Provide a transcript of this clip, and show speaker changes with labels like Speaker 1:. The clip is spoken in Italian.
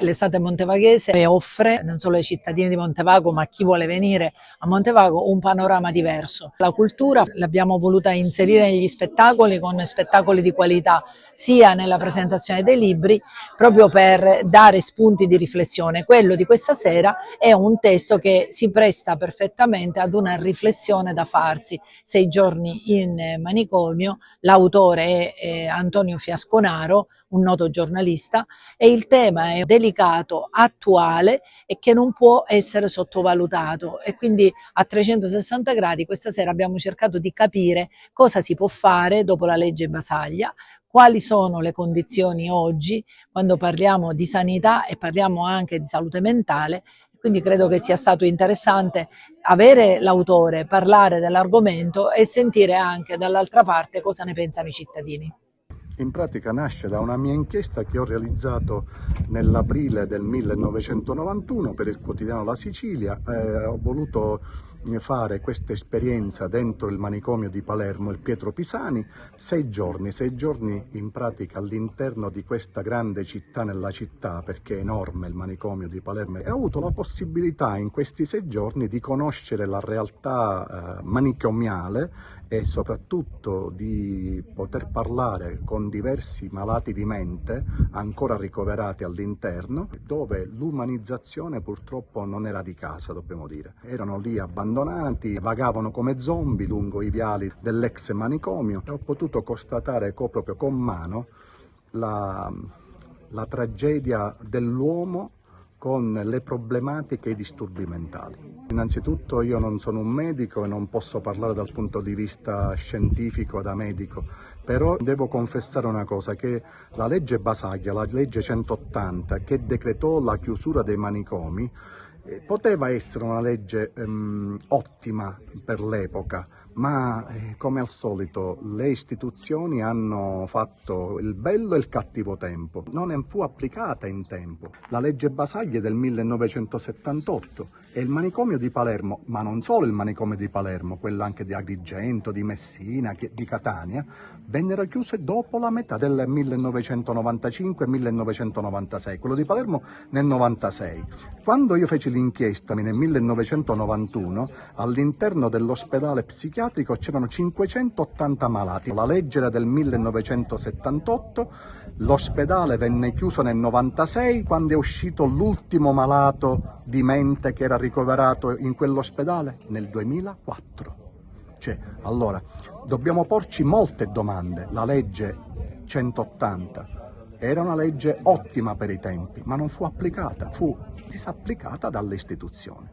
Speaker 1: L'estate montevaghese offre non solo ai cittadini di Montevago, ma a chi vuole venire a Montevago, un panorama diverso. La cultura l'abbiamo voluta inserire negli spettacoli con spettacoli di qualità, sia nella presentazione dei libri, proprio per dare spunti di riflessione. Quello di questa sera è un testo che si presta perfettamente ad una riflessione da farsi. 6 giorni in manicomio, l'autore è Antonio Fiasconaro, un noto giornalista, e il tema è delicato, attuale e che non può essere sottovalutato, e quindi a 360 gradi questa sera abbiamo cercato di capire cosa si può fare dopo la legge Basaglia, quali sono le condizioni oggi quando parliamo di sanità e parliamo anche di salute mentale. Quindi credo che sia stato interessante avere l'autore, parlare dell'argomento e sentire anche dall'altra parte cosa ne pensano i cittadini.
Speaker 2: In pratica nasce da una mia inchiesta che ho realizzato nell'aprile del 1991 per il quotidiano La Sicilia. Ho voluto fare questa esperienza dentro il manicomio di Palermo, il Pietro Pisani, 6 giorni in pratica all'interno di questa grande città nella città, perché è enorme il manicomio di Palermo, e ho avuto la possibilità in questi 6 giorni di conoscere la realtà manicomiale e soprattutto di poter parlare con diversi malati di mente ancora ricoverati all'interno, dove l'umanizzazione purtroppo non era di casa, dobbiamo dire. Erano lì abbandonati, vagavano come zombie lungo i viali dell'ex manicomio, e ho potuto constatare proprio con mano la tragedia dell'uomo con le problematiche e i disturbi mentali. Innanzitutto io non sono un medico e non posso parlare dal punto di vista scientifico da medico, però devo confessare una cosa, che la legge Basaglia, la legge 180, che decretò la chiusura dei manicomi, poteva essere una legge ottima per l'epoca, ma come al solito le istituzioni hanno fatto il bello e il cattivo tempo. Non fu applicata in tempo. La legge Basaglia è del 1978 e il manicomio di Palermo, ma non solo il manicomio di Palermo, quello anche di Agrigento, di Messina, di Catania, vennero chiuse dopo la metà del 1995-1996, quello di Palermo nel 96. Quando io feci l'inchiesta nel 1991, all'interno dell'ospedale psichiatrico c'erano 580 malati. La legge era del 1978, l'ospedale venne chiuso nel 96, quando è uscito l'ultimo malato di mente che era ricoverato in quell'ospedale nel 2004. Allora, dobbiamo porci molte domande. La legge 180 era una legge ottima per i tempi, ma non fu applicata, fu disapplicata dalle istituzioni.